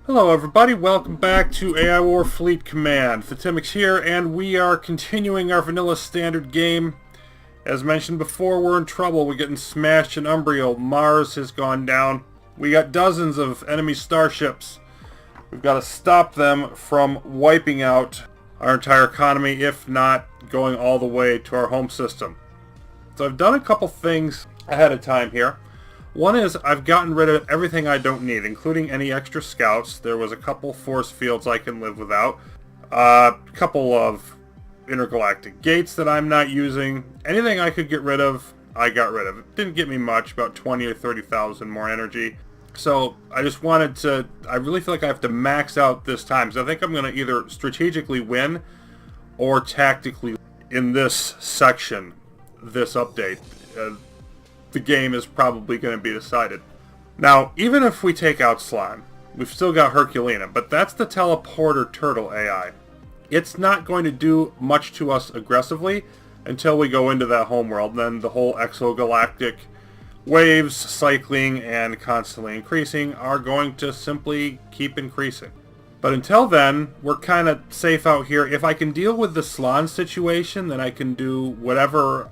Hello everybody, welcome back to AI War Fleet Command. Fatimix here, and we are continuing our vanilla standard game. As mentioned before, we're in trouble. We're getting smashed in Umbriel. Mars has gone down. We got dozens of enemy starships. We've got to stop them from wiping out our entire economy, if not going all the way to our home system. So I've done a couple things ahead of time here. One is I've gotten rid of everything I don't need, including any extra scouts. There was a couple force fields I can live without. A couple of intergalactic gates that I'm not using. Anything I could get rid of, I got rid of. It didn't get me much, about 20 or 30,000 more energy. So I just wanted to, I really feel like I have to max out this time. So I think I'm going to either strategically win or tactically in this section, this update. The game is probably going to be decided. Now, even if we take out Slaan, we've still got Herculina, but that's the teleporter turtle AI. It's not going to do much to us aggressively until we go into that homeworld. Then the whole exogalactic waves, cycling, and constantly increasing are going to simply keep increasing. But until then, we're kind of safe out here. If I can deal with the Slaan situation, then I can do whatever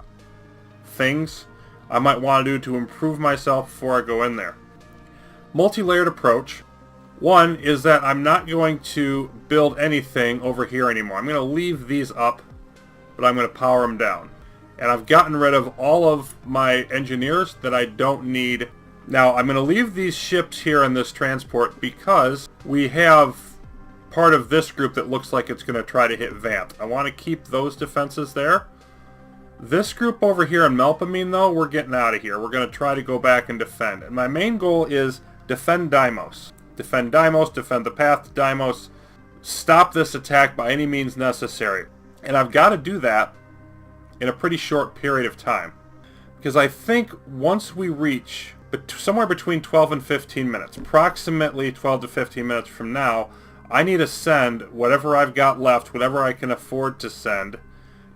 things I might want to do to improve myself before I go in there. Multi-layered approach. One is that I'm not going to build anything over here anymore. I'm going to leave these up, but I'm going to power them down. And I've gotten rid of all of my engineers that I don't need. Now, I'm going to leave these ships here in this transport because we have part of this group that looks like it's going to try to hit Vant. I want to keep those defenses there. This group over here in Melpomene, though, we're getting out of here. We're going to try to go back and defend. And my main goal is defend Deimos. Defend Deimos, defend the path to Deimos. Stop this attack by any means necessary. And I've got to do that in a pretty short period of time. Because I think once we reach somewhere between 12 and 15 minutes, approximately 12 to 15 minutes from now, I need to send whatever I've got left, whatever I can afford to send,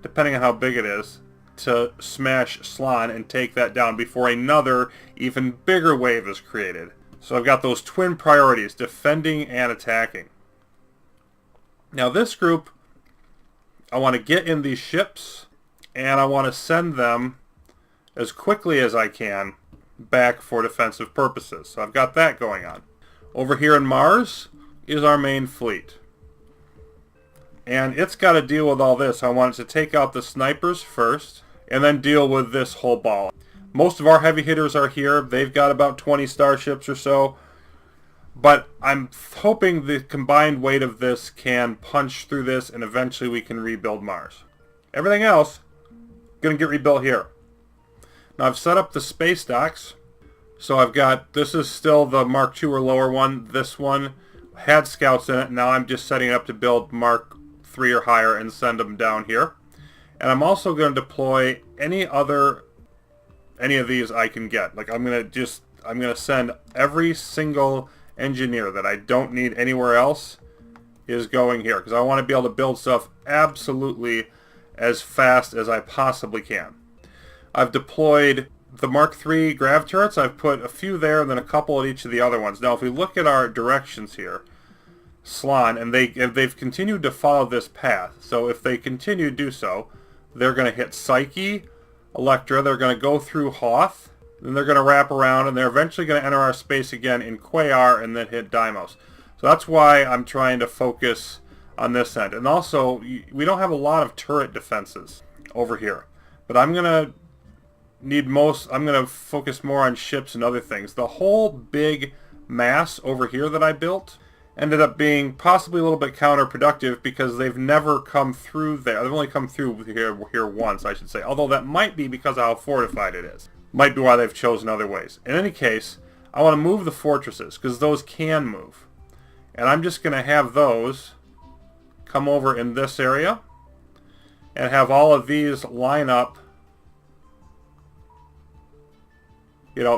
depending on how big it is, to smash Slaan and take that down before another, even bigger wave is created. So I've got those twin priorities, defending and attacking. Now this group, I want to get in these ships, and I want to send them as quickly as I can back for defensive purposes. So I've got that going on. Over here in Mars is our main fleet. And it's got to deal with all this. I want it to take out the snipers first, and then deal with this whole ball. Most of our heavy hitters are here. They've got about 20 starships or so. But I'm hoping the combined weight of this can punch through this, and eventually we can rebuild Mars. Everything else, going to get rebuilt here. Now I've set up the space docks. So I've got, this is still the Mark II or lower one. This one had scouts in it. Now I'm just setting it up to build Mark 3 or higher and send them down here. And I'm also going to deploy any of these I can get. Like I'm going to send every single engineer that I don't need anywhere else is going here, because I want to be able to build stuff absolutely as fast as I possibly can. I've deployed the Mark III grav turrets. I've put a few there and then a couple at each of the other ones. Now if we look at our directions here, Slaan, and they've continued to follow this path. So if they continue to do so, they're going to hit Psyche, Electra, they're going to go through Hoth, then they're going to wrap around, and they're eventually going to enter our space again in Quayar and then hit Deimos. So that's why I'm trying to focus on this end. And also, we don't have a lot of turret defenses over here. But I'm going to I'm going to focus more on ships and other things. The whole big mass over here that I built ended up being possibly a little bit counterproductive because they've never come through there. They've only come through here once, I should say. Although that might be because of how fortified it is. Might be why they've chosen other ways. In any case, I want to move the fortresses because those can move. And I'm just going to have those come over in this area and have all of these line up,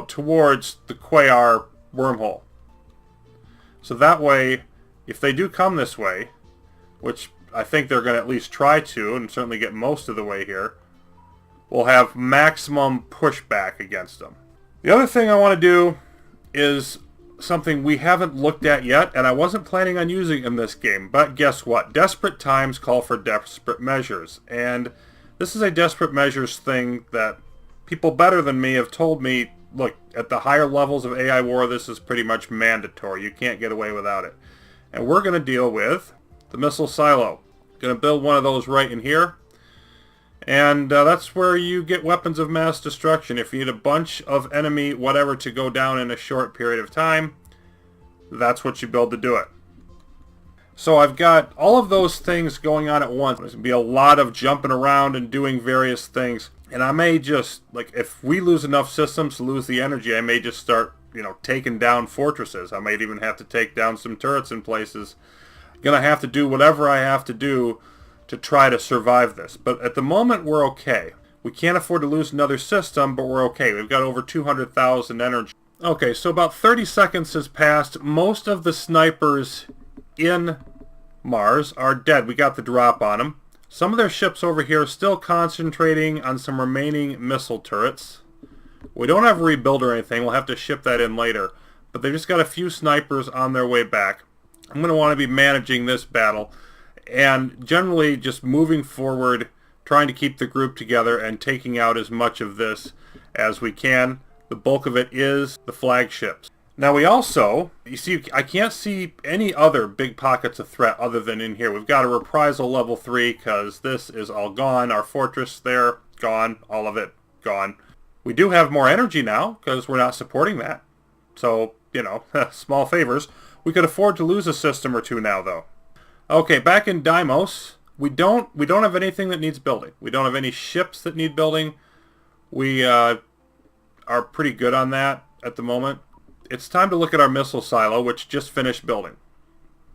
towards the Quayar wormhole. So that way, if they do come this way, which I think they're going to at least try to, and certainly get most of the way here, we'll have maximum pushback against them. The other thing I want to do is something we haven't looked at yet, and I wasn't planning on using in this game, but guess what? Desperate times call for desperate measures, and this is a desperate measures thing that people better than me have told me, look, at the higher levels of AI war, this is pretty much mandatory. You can't get away without it. And we're going to deal with the missile silo. Going to build one of those right in here. And that's where you get weapons of mass destruction. If you need a bunch of enemy whatever to go down in a short period of time, that's what you build to do it. So I've got all of those things going on at once. There's going to be a lot of jumping around and doing various things. And I may just, like, if we lose enough systems to lose the energy, I may just start, taking down fortresses. I might even have to take down some turrets in places. I'm going to have to do whatever I have to do to try to survive this. But at the moment, we're okay. We can't afford to lose another system, but we're okay. We've got over 200,000 energy. Okay, so about 30 seconds has passed. Most of the snipers in Mars are dead. We got the drop on them. Some of their ships over here are still concentrating on some remaining missile turrets. We don't have a rebuild or anything. We'll have to ship that in later. But they've just got a few snipers on their way back. I'm going to want to be managing this battle and generally just moving forward, trying to keep the group together and taking out as much of this as we can. The bulk of it is the flagships. Now we also, you see, I can't see any other big pockets of threat other than in here. We've got a reprisal level 3 because this is all gone. Our fortress there, gone. All of it, gone. We do have more energy now because we're not supporting that. So, small favors. We could afford to lose a system or two now, though. Okay, back in Deimos, we don't have anything that needs building. We don't have any ships that need building. We are pretty good on that at the moment. It's time to look at our missile silo, which just finished building.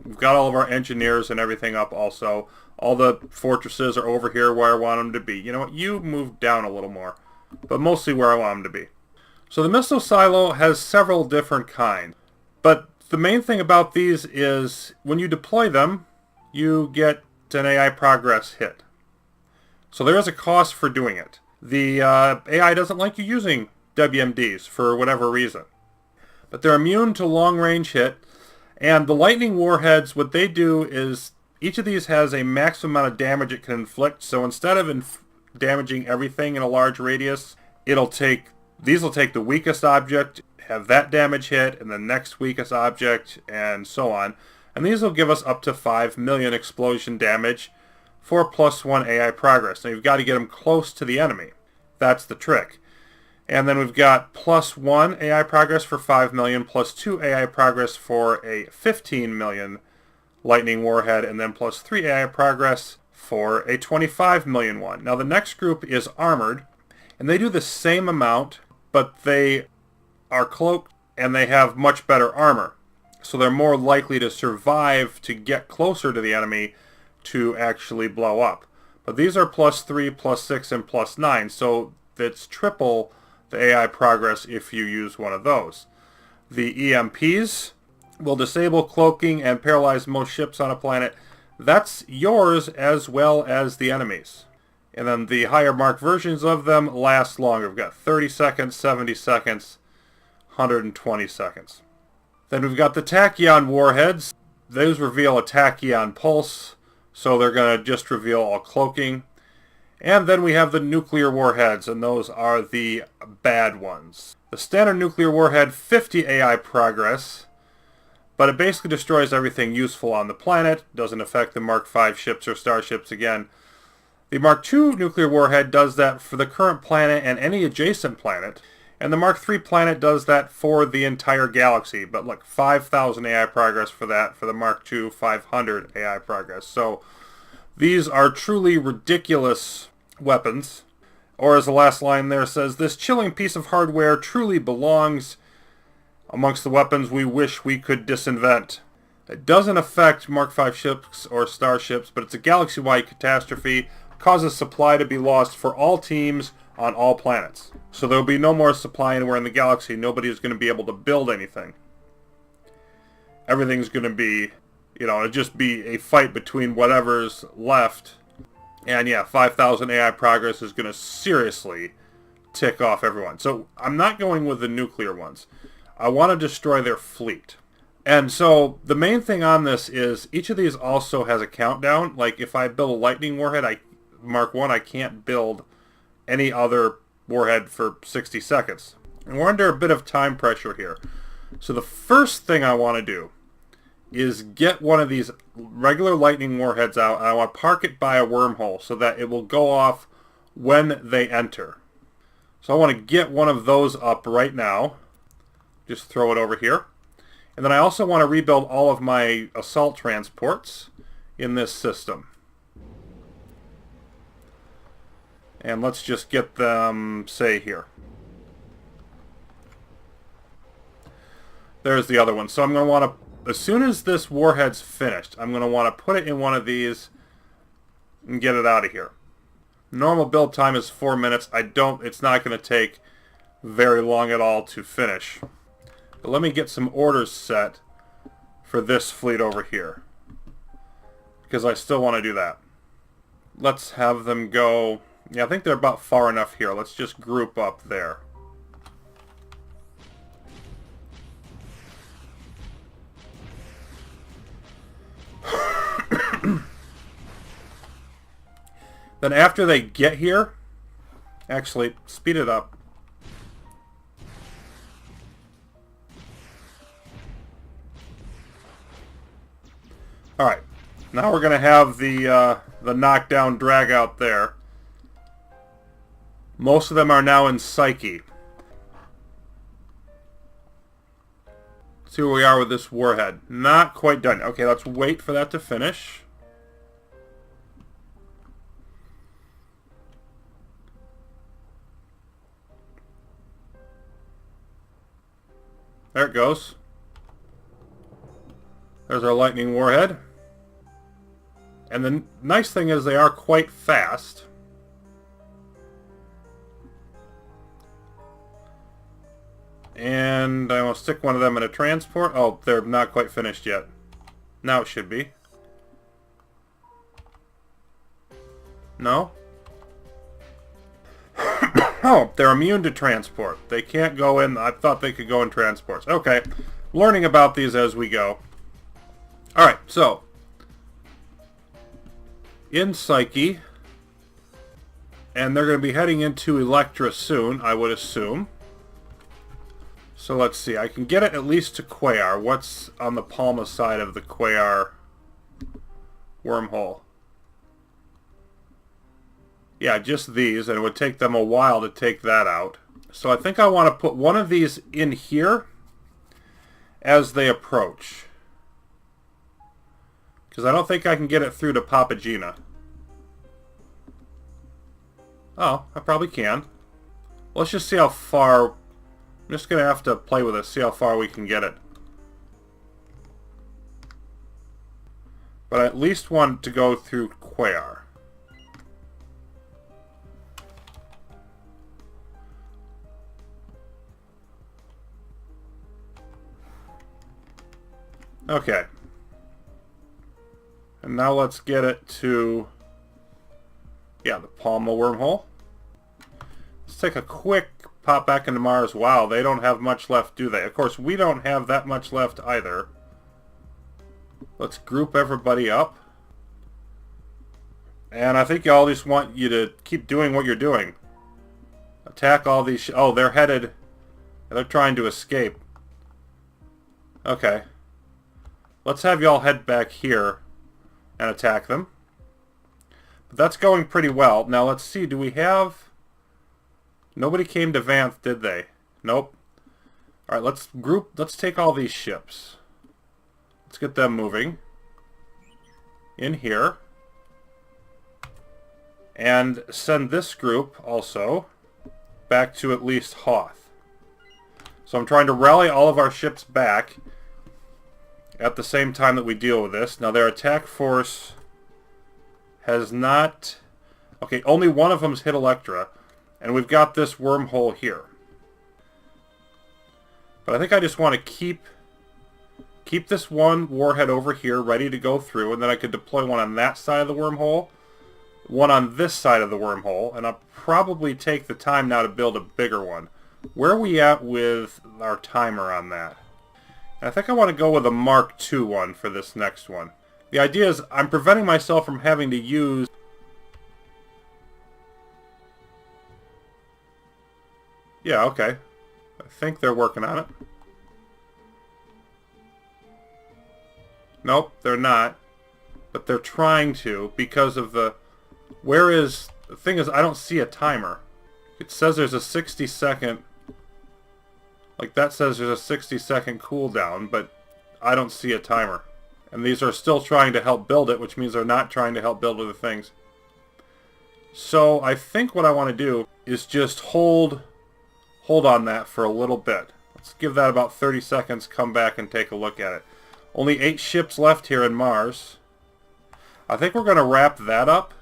We've got all of our engineers and everything up also. All the fortresses are over here where I want them to be. You know what? You move down a little more, but mostly where I want them to be. So the missile silo has several different kinds. But the main thing about these is when you deploy them, you get an AI progress hit. So there is a cost for doing it. The AI doesn't like you using WMDs for whatever reason. But they're immune to long-range hit. And the lightning warheads, what they do is each of these has a maximum amount of damage it can inflict. So instead of damaging everything in a large radius, these will take the weakest object, have that damage hit, and the next weakest object, and so on. And these will give us up to 5 million explosion damage for +1 AI progress. Now you've got to get them close to the enemy. That's the trick. And then we've got +1 AI progress for 5 million, +2 AI progress for a 15 million lightning warhead, and then +3 AI progress for a 25 million one. Now the next group is armored, and they do the same amount, but they are cloaked and they have much better armor. So they're more likely to survive to get closer to the enemy to actually blow up. But these are +3, +6, and +9, so that's triple the AI progress if you use one of those. The EMPs will disable cloaking and paralyze most ships on a planet. That's yours as well as the enemy's. And then the higher marked versions of them last longer. We've got 30 seconds, 70 seconds, 120 seconds. Then we've got the tachyon warheads. Those reveal a tachyon pulse, so they're going to just reveal all cloaking. And then we have the nuclear warheads, and those are the bad ones. The standard nuclear warhead, 50 AI progress, but it basically destroys everything useful on the planet. Doesn't affect the Mark V ships or starships again. The Mark II nuclear warhead does that for the current planet and any adjacent planet. And the Mark III planet does that for the entire galaxy. But look, 5,000 AI progress for that. For the Mark II, 500 AI progress. So these are truly ridiculous weapons. Or as the last line there says, this chilling piece of hardware truly belongs amongst the weapons we wish we could disinvent. It doesn't affect Mark V ships or starships, but it's a galaxy-wide catastrophe. Causes supply to be lost for all teams on all planets. So there will be no more supply anywhere in the galaxy. Nobody is going to be able to build anything. Everything's going to be, it'll just be a fight between whatever's left. And yeah, 5,000 AI progress is going to seriously tick off everyone. So I'm not going with the nuclear ones. I want to destroy their fleet. And so the main thing on this is each of these also has a countdown. Like if I build a lightning warhead, Mark 1, I can't build any other warhead for 60 seconds. And we're under a bit of time pressure here. So the first thing I want to do is get one of these regular lightning warheads out, and I want to park it by a wormhole so that it will go off when they enter. So I want to get one of those up right now. Just throw it over here. And then I also want to rebuild all of my assault transports in this system. And let's just get them, say, here. There's the other one. So I'm going to want to, as soon as this warhead's finished, I'm going to want to put it in one of these and get it out of here. Normal build time is 4 minutes. It's not going to take very long at all to finish. But let me get some orders set for this fleet over here, because I still want to do that. Let's have them go. Yeah, I think they're about far enough here. Let's just group up there. Then after they get here, actually, speed it up. Alright, now we're going to have the knockdown drag out there. Most of them are now in Psyche. Let's see where we are with this warhead. Not quite done. Okay, let's wait for that to finish. There it goes. There's our lightning warhead. And the nice thing is they are quite fast. And I will stick one of them in a transport. Oh, they're not quite finished yet. Now it should be. No? Oh, they're immune to transport. They can't go in. I thought they could go in transports. Okay. Learning about these as we go. Alright, so in Psyche, and they're going to be heading into Electra soon, I would assume. So let's see, I can get it at least to Quayar. What's on the Palma side of the Quayar wormhole? Yeah, just these, and it would take them a while to take that out. So I think I want to put one of these in here as they approach, because I don't think I can get it through to Papagena. Oh, I probably can. Let's just see how far. I'm just going to have to play with it, see how far we can get it. But I at least want to go through Quayar. Okay. And now let's get it to, yeah, the Palma wormhole. Let's take a quick pop back into Mars. Wow, they don't have much left, do they? Of course, we don't have that much left either. Let's group everybody up. And I think y'all just want you to keep doing what you're doing. Attack all these... oh, they're headed... they're trying to escape. Okay. Let's have y'all head back here and attack them. But that's going pretty well. Now let's see, do we have... nobody came to Vanth, did they? Nope. Alright, let's take all these ships. Let's get them moving. In here. And send this group also back to at least Hoth. So I'm trying to rally all of our ships back at the same time that we deal with this. Now their attack force has not... okay, only one of them's hit Electra. And we've got this wormhole here. But I think I just want to keep this one warhead over here ready to go through, and then I could deploy one on that side of the wormhole, one on this side of the wormhole, and I'll probably take the time now to build a bigger one. Where are we at with our timer on that? I think I want to go with a Mark II one for this next one. The idea is I'm preventing myself from having to use... Yeah, okay. I think they're working on it. Nope, they're not. But they're trying to because of the... Where is... The thing is, I don't see a timer. It says there's a 60-second... Like, that says there's a 60-second cooldown, but I don't see a timer. And these are still trying to help build it, which means they're not trying to help build other things. So, I think what I want to do is just hold on that for a little bit. Let's give that about 30 seconds, come back and take a look at it. Only 8 ships left here in Mars. I think we're going to wrap that up.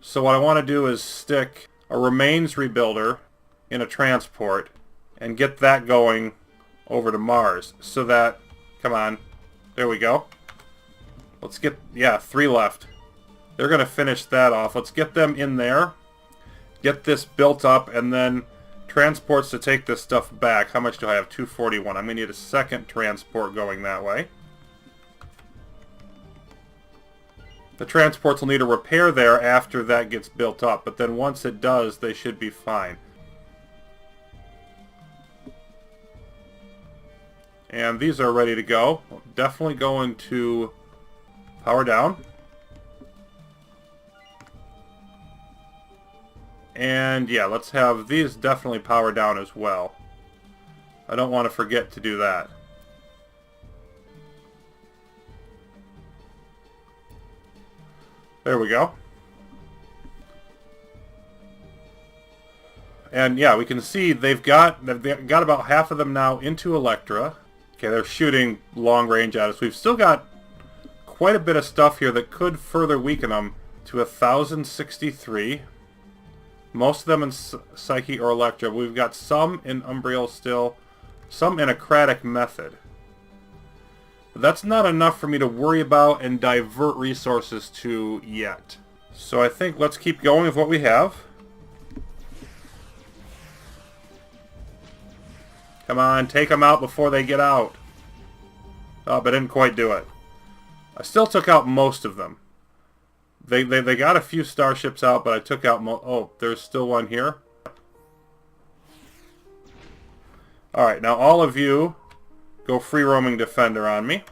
So what I want to do is stick a remains rebuilder in a transport and get that going over to Mars. So that, come on, there we go. Let's get, yeah, 3 left. They're going to finish that off. Let's get them in there, get this built up, and then transports to take this stuff back. How much do I have? 241. I'm going to need a second transport going that way. The transports will need a repair there after that gets built up, but then once it does, they should be fine. And these are ready to go. Definitely going to power down. And yeah, let's have these definitely power down as well. I don't want to forget to do that. There we go. And yeah, we can see they've got about half of them now into Electra. Okay, they're shooting long range at us. We've still got quite a bit of stuff here that could further weaken them to 1,063. Most of them in Psyche or Electra. We've got some in Umbriel still, some in Acratic Method. But that's not enough for me to worry about and divert resources to yet. So I think let's keep going with what we have. Come on, take them out before they get out. Oh, but I didn't quite do it. I still took out most of them. They got a few starships out, but I took out oh, there's still one here. Alright, now all of you go free roaming defender on me.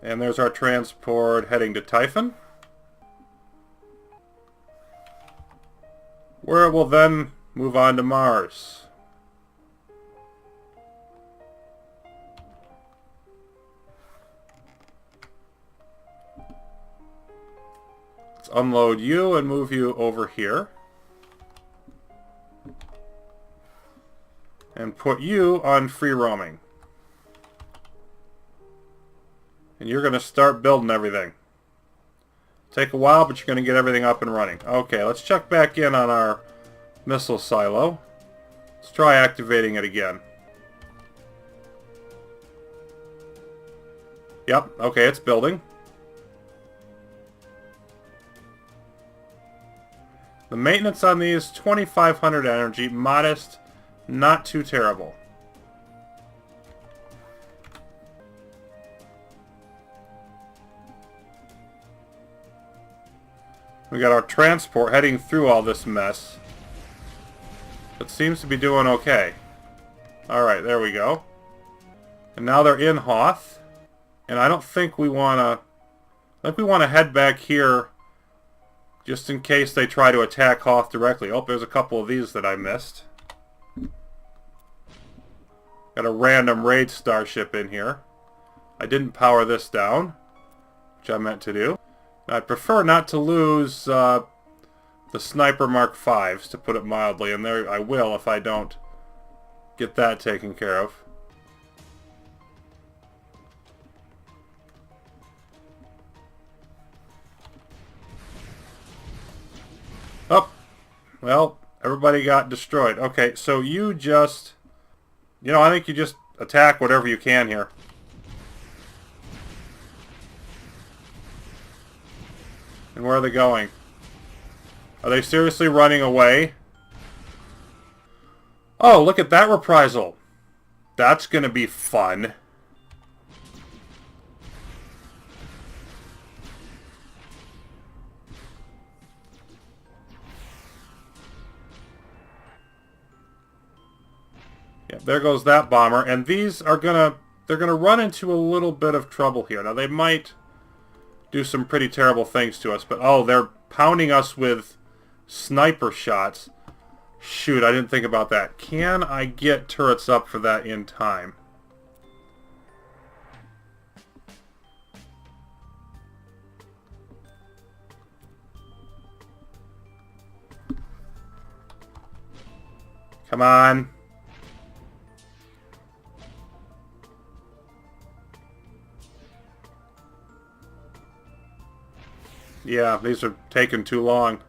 And there's our transport heading to Typhon, where it will then move on to Mars. Let's unload you and move you over here. And put you on free roaming. And you're going to start building everything. Take a while, but you're going to get everything up and running. Okay, let's check back in on our missile silo. Let's try activating it again. Yep, okay, it's building. The maintenance on these, 2,500 energy, modest, not too terrible. We got our transport heading through all this mess. It seems to be doing okay. Alright, there we go. And now they're in Hoth. And I don't think we want to... I think we want to head back here just in case they try to attack Hoth directly. Oh, there's a couple of these that I missed. Got a random raid starship in here. I didn't power this down, which I meant to do. I'd prefer not to lose the Sniper Mark Vs, to put it mildly, and there I will if I don't get that taken care of. Oh, well, everybody got destroyed. Okay, so you just... You know, I think you just attack whatever you can here. And where are they going? Are they seriously running away? Oh, look at that reprisal. That's gonna be fun. Yeah, there goes that bomber. And these are they're gonna run into a little bit of trouble here. Now, they might do some pretty terrible things to us, but oh, they're pounding us with sniper shots. Shoot, I didn't think about that. Can I get turrets up for that in time? Come on. Yeah, these are taking too long.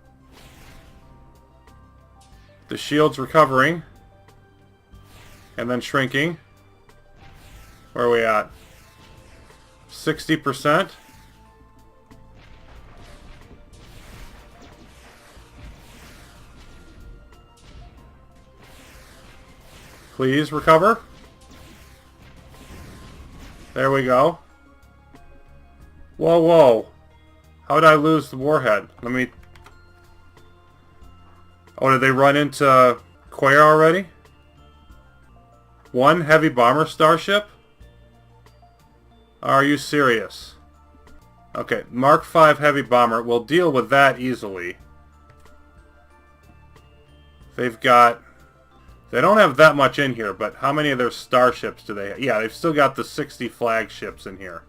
The shield's recovering. And then shrinking. Where are we at? 60%. Please recover. There we go. Whoa, whoa. How did I lose the warhead? Let me... Oh, did they run into Quair already? One heavy bomber starship? Are you serious? Okay, Mark V heavy bomber. We'll deal with that easily. They've got... They don't have that much in here, but how many of their starships do they have? Yeah, they've still got the 60 flagships in here.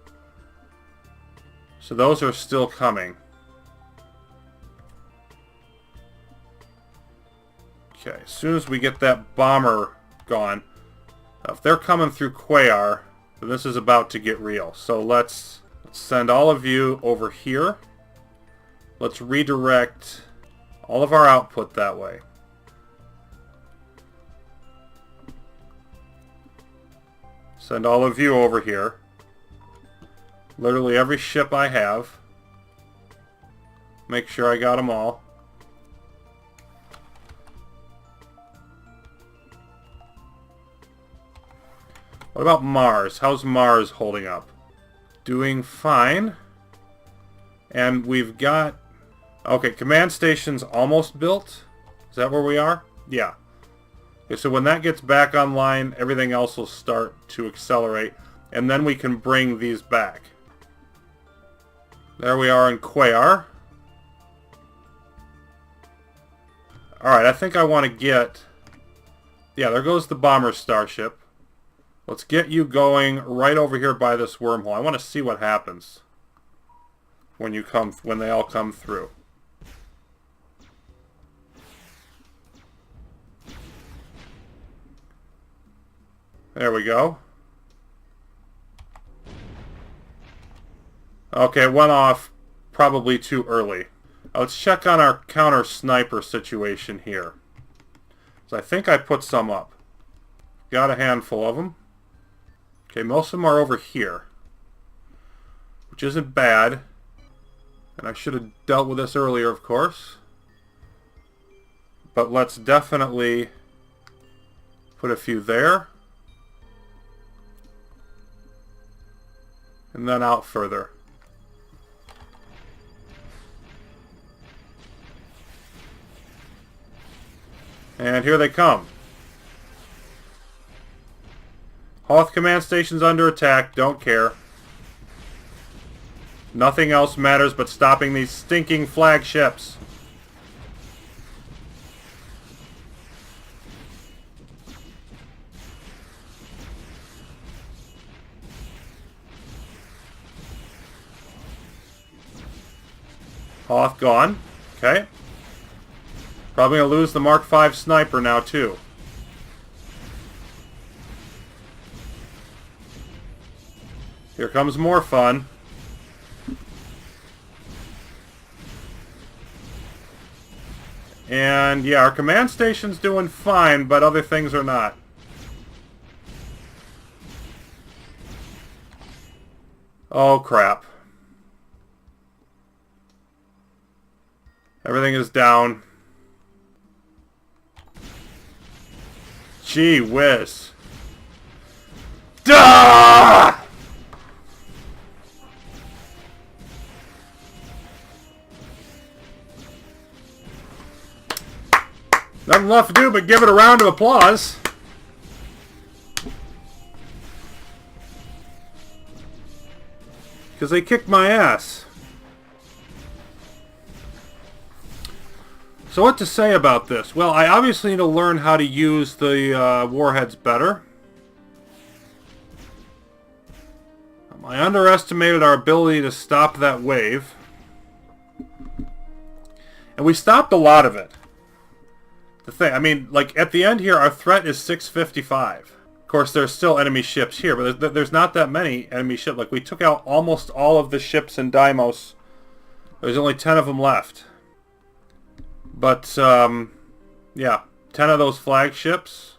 So those are still coming. Okay, as soon as we get that bomber gone. If they're coming through Quair, then this is about to get real. So let's send all of you over here. Let's redirect all of our output that way. Send all of you over here. Literally every ship I have. Make sure I got them all. What about Mars? How's Mars holding up? Doing fine. And we've got... Okay, command station's almost built. Is that where we are? Yeah. Okay, so when that gets back online, everything else will start to accelerate. And then we can bring these back. There we are in Quair. Alright, I think I want to get... Yeah, there goes the bomber starship. Let's get you going right over here by this wormhole. I want to see what happens when they all come through. There we go. Okay, it went off probably too early. Let's check on our counter sniper situation here. So I think I put some up. Got a handful of them. Okay, most of them are over here, which isn't bad. And I should have dealt with this earlier, of course. But let's definitely put a few there. And then out further. And here they come. Hoth command station's under attack. Don't care. Nothing else matters but stopping these stinking flagships. Hoth gone. Okay. Probably going to lose the Mark V sniper now, too. Here comes more fun. And yeah, our command station's doing fine, but other things are not. Oh, crap. Everything is down. Gee whiz. Duh! Nothing left to do but give it a round of applause. Because they kicked my ass. So what to say about this? Well, I obviously need to learn how to use the warheads better. I underestimated our ability to stop that wave. And we stopped a lot of it. The thing, I mean, like, at the end here, our threat is 655. Of course, there's still enemy ships here, but there's not that many enemy ships. Like, we took out almost all of the ships in Deimos. There's only 10 of them left. But, yeah, 10 of those flagships.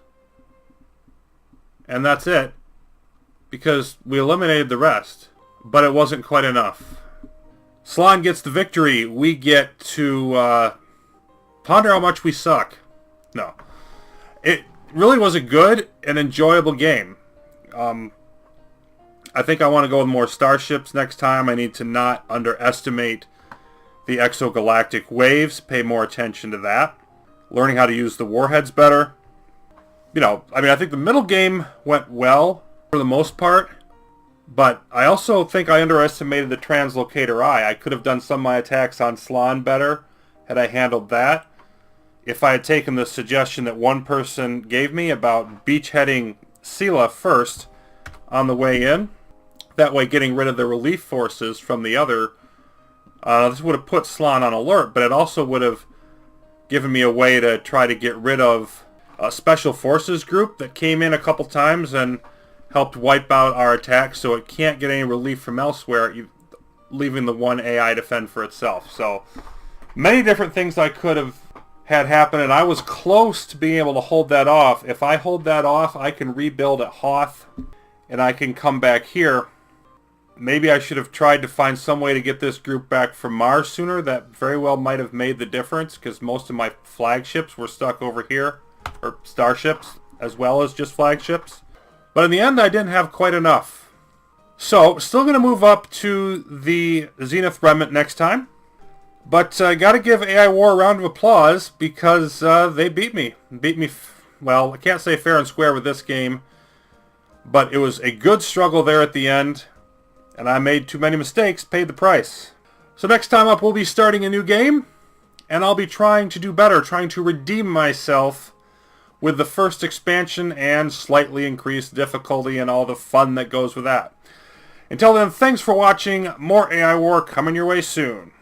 And that's it. Because we eliminated the rest. But it wasn't quite enough. Slaan gets the victory. We get to ponder how much we suck. No. It really was a good and enjoyable game. I think I want to go with more starships next time. I need to not underestimate the exogalactic waves. Pay more attention to that. Learning how to use the warheads better. You know, I mean, I think the middle game went well for the most part. But I also think I underestimated the translocator eye. I could have done some of my attacks on Slaan better had I handled that. If I had taken the suggestion that one person gave me about beachheading Sela first on the way in, that way getting rid of the relief forces from the other, this would have put Slaan on alert, but it also would have given me a way to try to get rid of a special forces group that came in a couple times and helped wipe out our attack, so it can't get any relief from elsewhere, leaving the one AI to fend for itself. So many different things I could have had happen, and I was close to being able to hold that off. If I hold that off, I can rebuild at Hoth, and I can come back here. Maybe I should have tried to find some way to get this group back from Mars sooner. That very well might have made the difference, because most of my flagships were stuck over here, or starships, as well as just flagships. But in the end, I didn't have quite enough. So, still going to move up to the Zenith Remnant next time. But I got to give AI War a round of applause because they beat me. Well, I can't say fair and square with this game. But it was a good struggle there at the end. And I made too many mistakes, paid the price. So next time up, we'll be starting a new game. And I'll be trying to do better, trying to redeem myself with the first expansion and slightly increased difficulty and all the fun that goes with that. Until then, thanks for watching. More AI War coming your way soon.